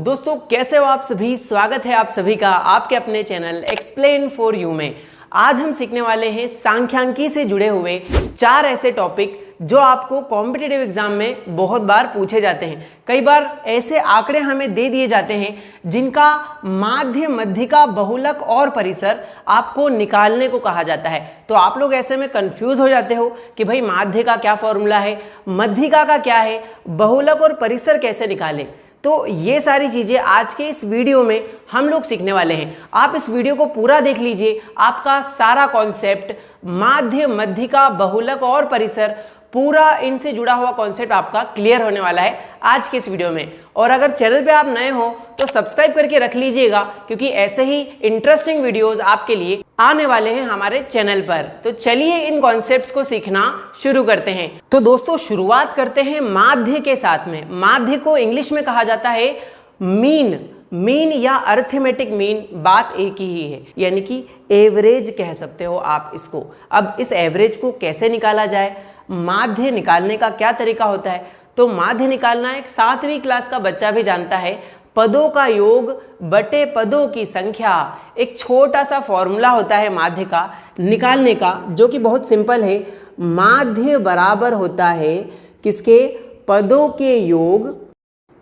दोस्तों कैसे हो आप सभी। स्वागत है आप सभी का आपके अपने चैनल एक्सप्लेन फॉर यू में। आज हम सीखने वाले हैं सांख्यिकी से जुड़े हुए 4 ऐसे टॉपिक जो आपको कॉम्पिटिटिव एग्जाम में बहुत बार पूछे जाते हैं। कई बार ऐसे आंकड़े हमें दे दिए जाते हैं जिनका माध्य, मध्यिका, बहुलक और परिसर आपको निकालने को कहा जाता है। तो आप लोग ऐसे में कंफ्यूज हो जाते हो कि भाई माध्य का क्या फॉर्मूला है, मध्यिका का क्या है, बहुलक और परिसर कैसे निकालें। तो ये सारी चीज़ें आज के इस वीडियो में हम लोग सीखने वाले हैं। आप इस वीडियो को पूरा देख लीजिए, आपका सारा कॉन्सेप्ट माध्य, मध्यिका, बहुलक और परिसर, पूरा इनसे जुड़ा हुआ कॉन्सेप्ट आपका क्लियर होने वाला है आज के इस वीडियो में। और अगर चैनल पे आप नए हो तो सब्सक्राइब करके रख लीजिएगा, क्योंकि ऐसे ही इंटरेस्टिंग वीडियोस आपके लिए आने वाले हैं हमारे चैनल पर। तो चलिए इन कॉन्सेप्ट्स को सीखना शुरू करते हैं। तो दोस्तों शुरुआत करते हैं माध्य के साथ में। माध्य को इंग्लिश में कहा जाता है मीन या अरिथमेटिक मीन, बात एक ही है, यानी कि एवरेज कह सकते हो आप इसको। अब इस एवरेज को कैसे निकाला जाए, माध्य निकालने का क्या तरीका होता है, तो माध्य निकालना एक 7वीं क्लास का बच्चा भी जानता है। पदों का योग बटे पदों की संख्या, एक छोटा सा फॉर्मूला होता है माध्य का निकालने का, जो कि बहुत सिंपल है। माध्य बराबर होता है किसके, पदों के योग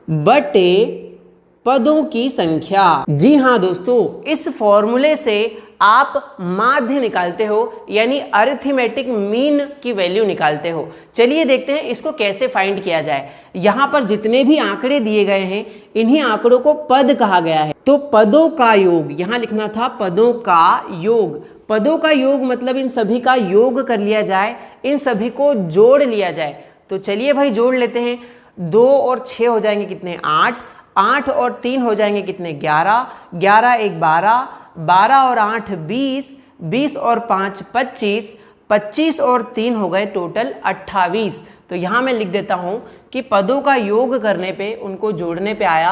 बटे पदों की संख्या। जी हाँ दोस्तों, इस फॉर्मूले से आप माध्य निकालते हो, यानी अरिथमेटिक मीन की वैल्यू निकालते हो। चलिए देखते हैं इसको कैसे फाइंड किया जाए। यहाँ पर जितने भी आंकड़े दिए गए हैं, इन्हीं आंकड़ों को पद कहा गया है। तो पदों का योग, यहाँ लिखना था पदों का योग। पदों का योग मतलब इन सभी का योग कर लिया जाए, इन सभी को जोड़ लिया जाए। तो चलिए भाई जोड़ लेते हैं। 2 और 6 हो जाएंगे कितने, 8। 8 और 3 हो जाएंगे कितने, 11। 11 1 12, 12 और 8 20, 20 और 5 25, 25 और 3 हो गए टोटल 28। तो यहाँ मैं लिख देता हूँ कि पदों का योग करने पे, उनको जोड़ने पे आया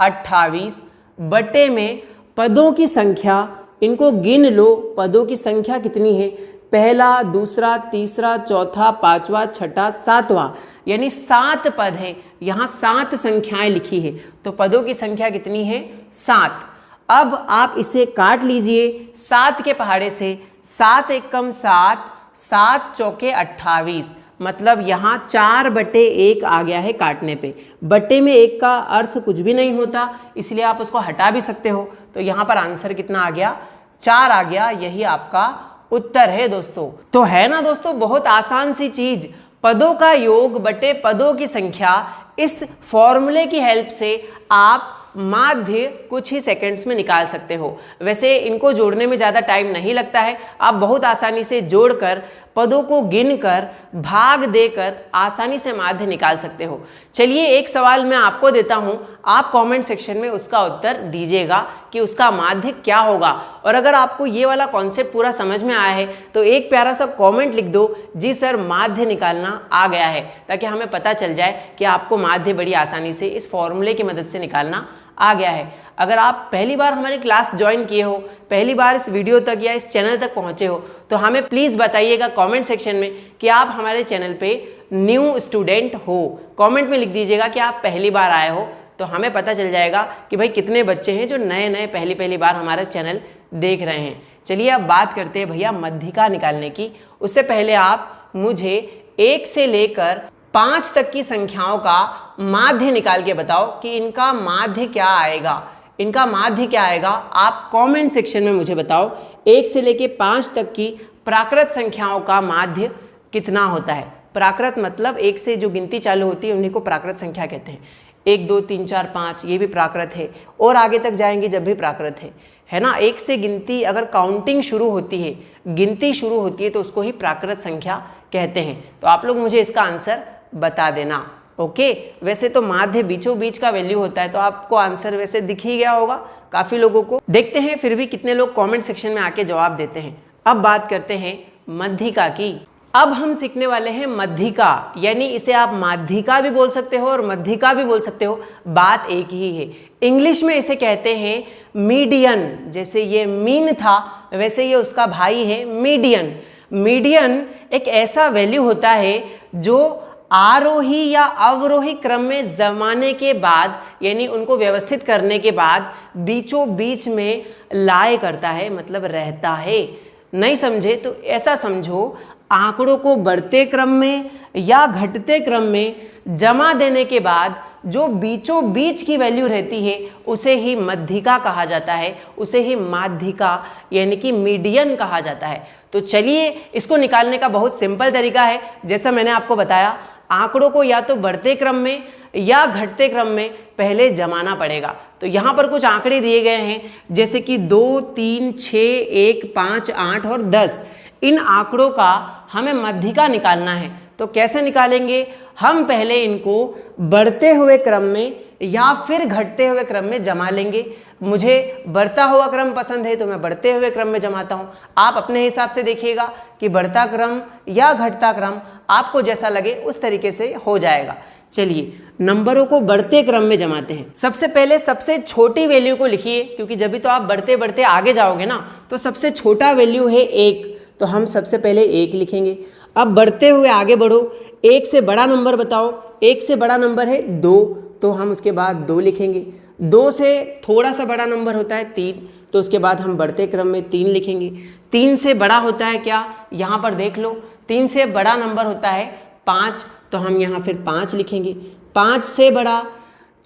28, बटे में पदों की संख्या, इनको गिन लो, पदों की संख्या कितनी है, पहला, दूसरा, तीसरा, चौथा, पांचवा, छठा, सातवां, यानी 7 पद है। यहाँ 7 संख्याएं लिखी है, तो पदों की संख्या कितनी है, 7। अब आप इसे काट लीजिए 7 के पहाड़े से। 7 एकम 7, 7 चौके 28, मतलब यहाँ 4/1 आ गया है काटने पे। बट्टे में 1 का अर्थ कुछ भी नहीं होता, इसलिए आप उसको हटा भी सकते हो। तो यहाँ पर आंसर कितना आ गया, 4 आ गया। यही आपका उत्तर है दोस्तों। तो है ना दोस्तों, बहुत आसान सी चीज, पदों का योग बटे पदों की संख्या। इस फॉर्मूले की हेल्प से आप माध्य कुछ ही सेकंड्स में निकाल सकते हो। वैसे इनको जोड़ने में ज़्यादा टाइम नहीं लगता है, आप बहुत आसानी से जोड़कर, पदों को गिनकर, भाग देकर आसानी से माध्य निकाल सकते हो। चलिए एक सवाल मैं आपको देता हूं, आप कमेंट सेक्शन में उसका उत्तर दीजिएगा कि उसका माध्य क्या होगा। और अगर आपको ये वाला कॉन्सेप्ट पूरा समझ में आया है तो एक प्यारा सा कमेंट लिख दो, जी सर माध्य निकालना आ गया है, ताकि हमें पता चल जाए कि आपको माध्य बड़ी आसानी से इस फॉर्मूले की मदद से निकालना आ गया है। अगर आप पहली बार हमारी क्लास ज्वाइन किए हो, पहली बार इस वीडियो तक या इस चैनल तक पहुंचे हो, तो हमें प्लीज़ बताइएगा कमेंट सेक्शन में कि आप हमारे चैनल पे न्यू स्टूडेंट हो। कमेंट में लिख दीजिएगा कि आप पहली बार आए हो, तो हमें पता चल जाएगा कि भाई कितने बच्चे हैं जो नए पहली बार हमारा चैनल देख रहे हैं। चलिए अब बात करते हैं भैया मध्यिका निकालने की। उससे पहले आप मुझे 1 से लेकर 5 तक की संख्याओं का माध्य निकाल के बताओ कि इनका माध्य क्या आएगा। इनका माध्य क्या आएगा, आप कमेंट सेक्शन में मुझे बताओ। 1 से लेके 5 तक की प्राकृत संख्याओं का माध्य कितना होता है। प्राकृत मतलब 1 से जो गिनती चालू होती है उन्हीं को प्राकृत संख्या कहते हैं। 1 2 3 4 5 ये भी प्राकृत है, और आगे तक जाएंगे जब भी प्राकृत है ना। 1 से गिनती अगर काउंटिंग शुरू होती है, गिनती शुरू होती है, तो उसको ही प्राकृत संख्या कहते हैं। तो आप लोग मुझे इसका आंसर बता देना। ओके, वैसे तो माध्य बीचों बीच का वैल्यू होता है, तो आपको आंसर वैसे दिख ही गया होगा काफी लोगों को। देखते हैं फिर भी कितने लोग कमेंट सेक्शन में आके जवाब देते हैं। अब बात करते हैं मध्यिका की। अब हम सीखने वाले हैं मध्यिका, यानी इसे आप माध्यिका भी बोल सकते हो और मध्यिका भी बोल सकते हो, बात एक ही है। इंग्लिश में इसे कहते हैं मीडियन। जैसे ये मीन था, वैसे ये उसका भाई है मीडियन। मीडियन एक ऐसा वैल्यू होता है जो आरोही या अवरोही क्रम में जमाने के बाद, यानी उनको व्यवस्थित करने के बाद बीचों बीच में लाए करता है, मतलब रहता है। नहीं समझे तो ऐसा समझो, आंकड़ों को बढ़ते क्रम में या घटते क्रम में जमा देने के बाद जो बीचों बीच की वैल्यू रहती है उसे ही मध्यिका कहा जाता है, उसे ही माध्यिका यानी कि मीडियन कहा जाता है। तो चलिए, इसको निकालने का बहुत सिंपल तरीका है। जैसा मैंने आपको बताया, आंकड़ों को या तो बढ़ते क्रम में या घटते क्रम में पहले जमाना पड़ेगा। तो यहाँ पर कुछ आंकड़े दिए गए हैं, जैसे कि 2, 3, 6, 1, 5, 8 और 10। इन आंकड़ों का हमें मध्यिका निकालना है। तो कैसे निकालेंगे? हम पहले इनको बढ़ते हुए क्रम में या फिर घटते हुए क्रम में जमा लेंगे। मुझे बढ़ता हुआ क्रम पसंद है तो मैं बढ़ते हुए क्रम में जमाता हूँ। आप अपने हिसाब से देखिएगा कि बढ़ता क्रम या घटता क्रम, आपको जैसा लगे उस तरीके से हो जाएगा। चलिए, नंबरों को बढ़ते क्रम में जमाते हैं। सबसे पहले सबसे छोटी वैल्यू को लिखिए, क्योंकि जब भी तो आप बढ़ते बढ़ते आगे जाओगे ना, तो सबसे छोटा वैल्यू है 1, तो हम सबसे पहले 1 लिखेंगे। अब बढ़ते हुए आगे बढ़ो, 1 से बड़ा नंबर बताओ। 1 से बड़ा नंबर है 2, तो हम उसके बाद 2 लिखेंगे। 2 से थोड़ा सा बड़ा नंबर होता है 3, तो उसके बाद हम बढ़ते क्रम में 3 लिखेंगे। 3 से बड़ा होता है क्या? यहाँ पर देख लो, 3 से बड़ा नंबर होता है 5, तो हम यहाँ फिर 5 लिखेंगे। 5 से बड़ा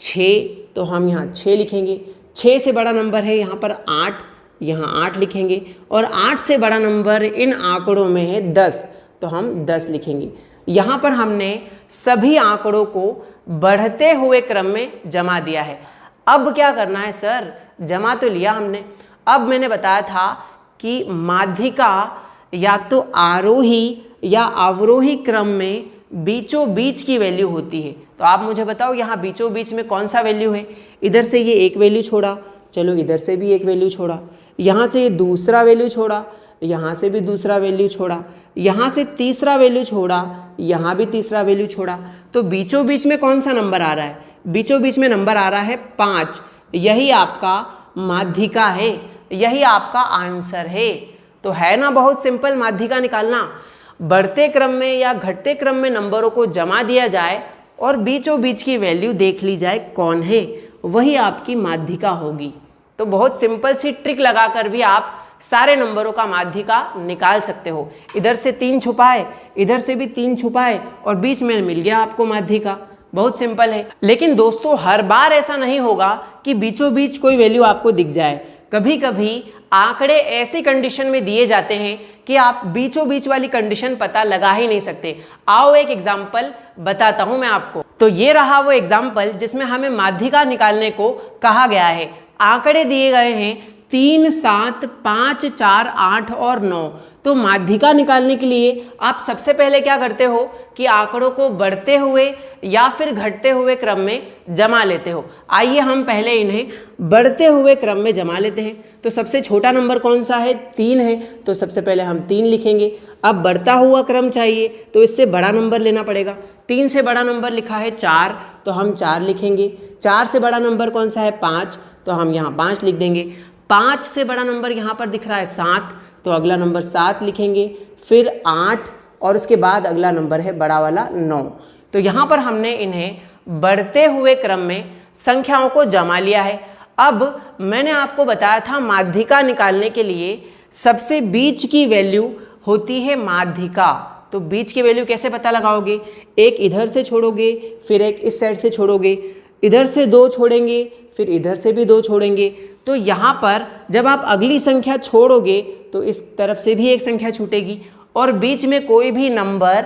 6, तो हम यहाँ 6 लिखेंगे। 6 से बड़ा नंबर है यहाँ पर 8, यहाँ 8 लिखेंगे। और 8 से बड़ा नंबर इन आंकड़ों में है 10, तो हम 10 लिखेंगे। यहाँ पर हमने सभी आंकड़ों को बढ़ते हुए क्रम में जमा दिया है। अब क्या करना है सर? जमा तो लिया हमने, अब मैंने बताया था कि माध्यिका या तो आरोही या अवरोही क्रम में बीचों बीच की वैल्यू होती है। तो आप मुझे बताओ, यहाँ बीचों बीच में कौन सा वैल्यू है? इधर से ये एक वैल्यू छोड़ा, चलो इधर से भी एक वैल्यू छोड़ा, यहाँ से ये दूसरा वैल्यू छोड़ा, यहाँ से भी दूसरा वैल्यू छोड़ा, यहाँ से तीसरा वैल्यू छोड़ा, यहाँ भी तीसरा वैल्यू छोड़ा। तो बीचों बीच में कौन सा नंबर आ रहा है? बीचों बीच में नंबर आ रहा है 5। यही आपका माध्यिका है, यही आपका आंसर है। तो है ना बहुत सिंपल माध्यिका निकालना। बढ़ते क्रम में या घटते क्रम में नंबरों को जमा दिया जाए और बीचों बीच की वैल्यू देख ली जाए कौन है, वही आपकी माध्यिका होगी। तो बहुत सिंपल सी ट्रिक लगाकर भी आप सारे नंबरों का माध्यिका निकाल सकते हो। इधर से 3 छुपाए, इधर से भी 3 छुपाए और बीच में मिल गया आपको माध्यिका। बहुत सिंपल है। लेकिन दोस्तों, हर बार ऐसा नहीं होगा कि बीचों बीच कोई वैल्यू आपको दिख जाए। कभी कभी आंकड़े ऐसी कंडीशन में दिए जाते हैं कि आप बीचों बीच वाली कंडीशन पता लगा ही नहीं सकते। आओ एक एग्जाम्पल बताता हूं मैं आपको। तो ये रहा वो एग्जाम्पल जिसमें हमें माध्यिका निकालने को कहा गया है। आंकड़े दिए गए हैं 3, 7, 5, 4, 8 और 9। तो माध्यिका निकालने के लिए आप सबसे पहले क्या करते हो कि आंकड़ों को बढ़ते हुए या फिर घटते हुए क्रम में जमा लेते हो। आइए हम पहले इन्हें बढ़ते हुए क्रम में जमा लेते हैं। तो सबसे छोटा नंबर कौन सा है? 3 है, तो सबसे पहले हम 3 लिखेंगे। अब बढ़ता हुआ क्रम चाहिए तो इससे बड़ा नंबर लेना पड़ेगा। 3 से बड़ा नंबर लिखा है 4, तो हम 4 लिखेंगे। 4 से बड़ा नंबर कौन सा है? 5, तो हम यहाँ 5 लिख देंगे। 5 से बड़ा नंबर यहाँ पर दिख रहा है 7, तो अगला नंबर 7 लिखेंगे। फिर 8 और उसके बाद अगला नंबर है बड़ा वाला 9। तो यहाँ पर हमने इन्हें बढ़ते हुए क्रम में संख्याओं को जमा लिया है। अब मैंने आपको बताया था माध्यिका निकालने के लिए सबसे बीच की वैल्यू होती है माध्यिका। तो बीच की वैल्यू कैसे पता लगाओगे? एक इधर से छोड़ोगे, फिर एक इस साइड से छोड़ोगे, इधर से 2 छोड़ेंगे, फिर इधर से भी 2 छोड़ेंगे। तो यहाँ पर जब आप अगली संख्या छोड़ोगे तो इस तरफ से भी एक संख्या छूटेगी और बीच में कोई भी नंबर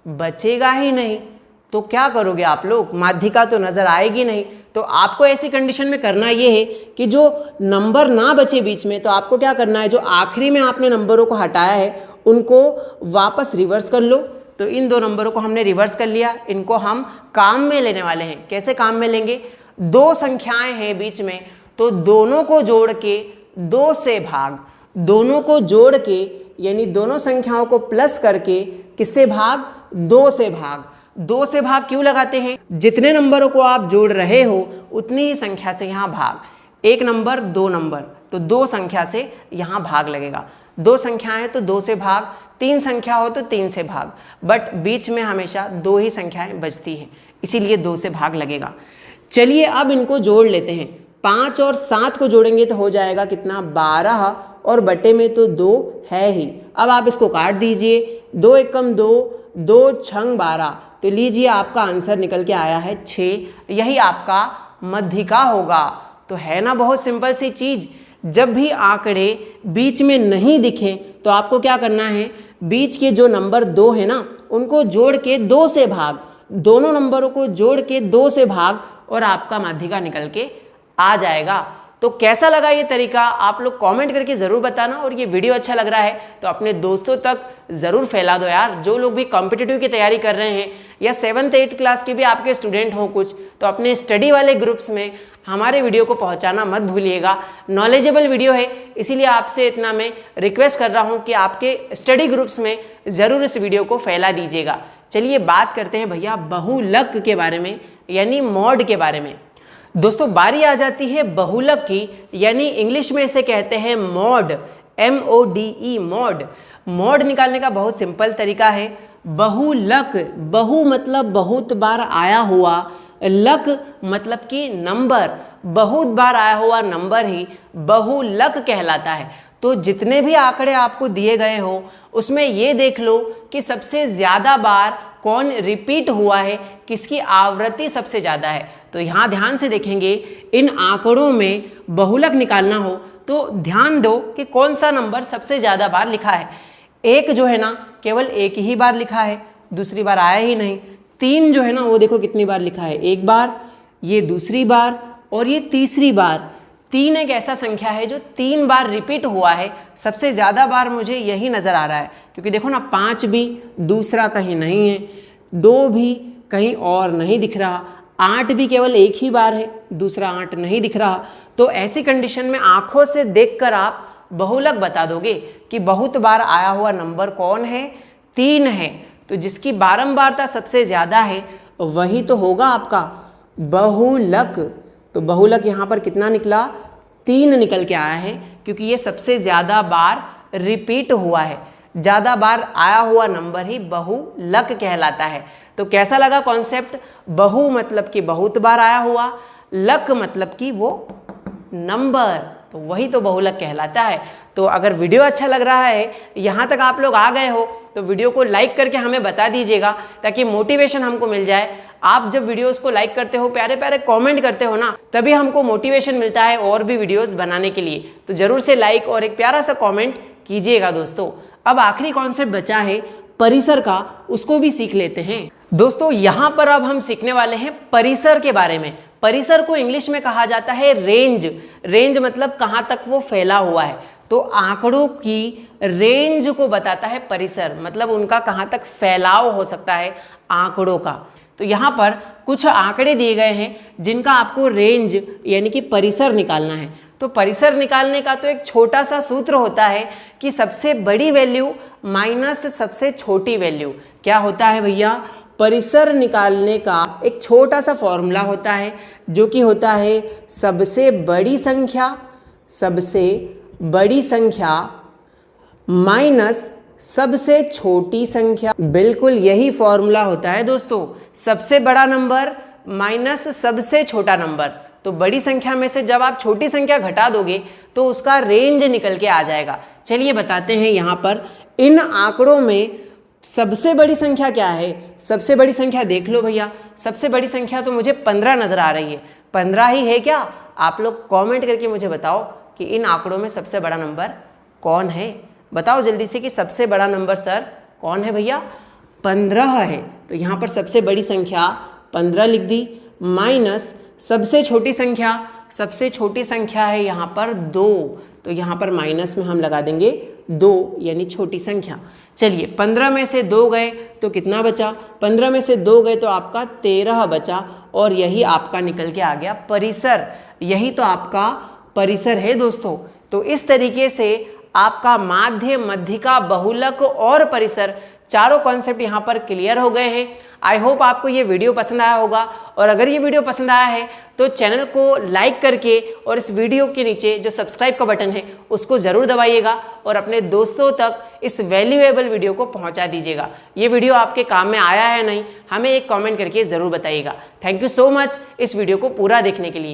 बचेगा ही नहीं। तो क्या करोगे आप लोग? माध्यिका तो नजर आएगी नहीं। तो आपको ऐसी कंडीशन में करना ये है कि जो नंबर ना बचे बीच में, तो आपको क्या करना है, जो आखिरी में आपने नंबरों को हटाया है उनको वापस रिवर्स कर लो। तो इन 2 नंबरों को हमने रिवर्स कर लिया, इनको हम काम में लेने वाले हैं। कैसे काम में लेंगे? 2 संख्याएं हैं बीच में, तो दोनों को जोड़ के 2 से भाग, दोनों को जोड़ के यानी दोनों संख्याओं को प्लस करके किससे भाग? 2 से भाग। 2 से भाग क्यों लगाते हैं? जितने नंबरों को आप जोड़ रहे हो उतनी ही संख्या से यहाँ भाग। 1 नंबर 2 नंबर, तो 2 संख्या से यहाँ भाग लगेगा। 2 संख्याएं तो 2 से भाग, 3 संख्या हो तो 3 से भाग, बट बीच में हमेशा 2 ही संख्याएं बचती हैं, इसीलिए 2 से भाग लगेगा। चलिए अब इनको जोड़ लेते हैं। 5 और 7 को जोड़ेंगे तो हो जाएगा कितना, 12, और बटे में तो 2 है ही। अब आप इसको काट दीजिए, 2 एकम 2, 2 छंग 12, तो लीजिए आपका आंसर निकल के आया है 6। यही आपका मध्यिका होगा। तो है ना बहुत सिंपल सी चीज। जब भी आंकड़े बीच में नहीं दिखें तो आपको क्या करना है, बीच के जो नंबर 2 है ना उनको जोड़ के 2 से भाग, दोनों नंबरों को जोड़ के 2 से भाग, और आपका माध्यिका निकल के आ जाएगा। तो कैसा लगा ये तरीका, आप लोग कमेंट करके ज़रूर बताना। और ये वीडियो अच्छा लग रहा है तो अपने दोस्तों तक ज़रूर फैला दो यार। जो लोग भी कॉम्पिटिटिव की तैयारी कर रहे हैं या 7th 8th क्लास के भी आपके स्टूडेंट हों कुछ, तो अपने स्टडी वाले ग्रुप्स में हमारे वीडियो को पहुंचाना मत भूलिएगा। नॉलेजेबल वीडियो है, इसीलिए आपसे इतना मैं रिक्वेस्ट कर रहा हूँ कि आपके स्टडी ग्रुप्स में ज़रूर इस वीडियो को फैला दीजिएगा। चलिए बात करते हैं भैया बहुलक के बारे में, यानी मॉड के बारे में। दोस्तों बारी आ जाती है बहुलक की, यानी इंग्लिश में इसे कहते हैं मॉड, MODE मॉड। मॉड निकालने का बहुत सिंपल तरीका है। बहुलक, बहु मतलब बहुत बार आया हुआ, लक मतलब कि नंबर, बहुत बार आया हुआ नंबर ही बहुलक कहलाता है। तो जितने भी आंकड़े आपको दिए गए हो उसमें ये देख लो कि सबसे ज़्यादा बार कौन रिपीट हुआ है, किसकी आवृत्ति सबसे ज़्यादा है। तो यहाँ ध्यान से देखेंगे, इन आंकड़ों में बहुलक निकालना हो तो ध्यान दो कि कौन सा नंबर सबसे ज़्यादा बार लिखा है। 1 जो है ना केवल 1 ही बार लिखा है, दूसरी बार आया ही नहीं। 3 जो है ना वो देखो कितनी बार लिखा है, 1 बार, ये दूसरी बार और ये तीसरी बार। 3 एक ऐसा संख्या है जो 3 बार रिपीट हुआ है। सबसे ज़्यादा बार मुझे यही नज़र आ रहा है, क्योंकि देखो ना 5 भी दूसरा कहीं नहीं है, 2 भी कहीं और नहीं दिख रहा, 8 भी केवल 1 ही बार है, दूसरा 8 नहीं दिख रहा। तो ऐसी कंडीशन में आंखों से देखकर आप बहुलक बता दोगे कि बहुत बार आया हुआ नंबर कौन है, 3 है। तो जिसकी बारंबारता सबसे ज़्यादा है वही तो होगा आपका बहुलक। तो बहुलक यहाँ पर कितना निकला, 3 निकल के आया है, क्योंकि ये सबसे ज़्यादा बार रिपीट हुआ है। ज़्यादा बार आया हुआ नंबर ही बहुलक कहलाता है। तो कैसा लगा कॉन्सेप्ट, बहु मतलब कि बहुत बार आया हुआ, लक मतलब कि वो नंबर, तो वही तो बहुलक कहलाता है। तो अगर वीडियो अच्छा लग रहा है, यहाँ तक आप लोग आ गए हो, तो वीडियो को लाइक करके हमें बता दीजिएगा ताकि मोटिवेशन हमको मिल जाए। आप जब वीडियोस को लाइक करते हो, प्यारे प्यारे कमेंट करते हो ना, तभी हमको मोटिवेशन मिलता है और भी वीडियोस बनाने के लिए। तो जरूर से लाइक और एक प्यारा सा कमेंट कीजिएगा दोस्तों। अब आखिरी कॉन्सेप्ट बचा है परिसर का, उसको भी सीख लेते हैं। दोस्तों यहाँ पर अब हम सीखने वाले हैं परिसर के बारे में। परिसर को इंग्लिश में कहा जाता है रेंज। रेंज मतलब कहाँ तक वो फैला हुआ है। तो आंकड़ों की रेंज को बताता है परिसर, मतलब उनका कहाँ तक फैलाव हो सकता है आंकड़ों का। तो यहाँ पर कुछ आंकड़े दिए गए हैं जिनका आपको रेंज यानी कि परिसर निकालना है। तो परिसर निकालने का तो एक छोटा सा सूत्र होता है कि सबसे बड़ी वैल्यू माइनस सबसे छोटी वैल्यू। क्या होता है भैया, परिसर निकालने का एक छोटा सा फॉर्मूला होता है जो कि होता है सबसे बड़ी संख्या माइनस सबसे छोटी संख्या। बिल्कुल यही फॉर्मूला होता है दोस्तों, सबसे बड़ा नंबर माइनस सबसे छोटा नंबर। तो बड़ी संख्या में से जब आप छोटी संख्या घटा दोगे तो उसका रेंज निकल के आ जाएगा। चलिए बताते हैं यहाँ पर इन आंकड़ों में सबसे बड़ी संख्या क्या है। सबसे बड़ी संख्या देख लो भैया, सबसे बड़ी संख्या तो मुझे 15 नजर आ रही है। 15 ही है क्या? आप लोग कमेंट करके मुझे बताओ कि इन आंकड़ों में सबसे बड़ा नंबर कौन है। बताओ जल्दी से कि सबसे बड़ा नंबर सर कौन है भैया? 15 है। तो यहाँ पर सबसे बड़ी संख्या 15 लिख दी, माइनस सबसे छोटी संख्या है यहाँ पर 2। तो यहाँ पर माइनस में हम लगा देंगे 2 यानी छोटी संख्या। चलिए 15 में से 2 गए तो कितना बचा? 15 में से 2 गए तो आपका 13 बचा, और यही आपका निकल के आ गया परिसर। यही तो आपका परिसर है दोस्तों। तो इस तरीके से आपका माध्य, मध्यिका, बहुलक और परिसर चारों कॉन्सेप्ट यहाँ पर क्लियर हो गए हैं। आई होप आपको ये वीडियो पसंद आया होगा, और अगर ये वीडियो पसंद आया है तो चैनल को लाइक करके और इस वीडियो के नीचे जो सब्सक्राइब का बटन है उसको ज़रूर दबाइएगा और अपने दोस्तों तक इस वैल्यूएबल वीडियो को पहुंचा दीजिएगा। ये वीडियो आपके काम में आया है नहीं, हमें एक कमेंट करके ज़रूर बताइएगा। थैंक यू सो मच इस वीडियो को पूरा देखने के लिए।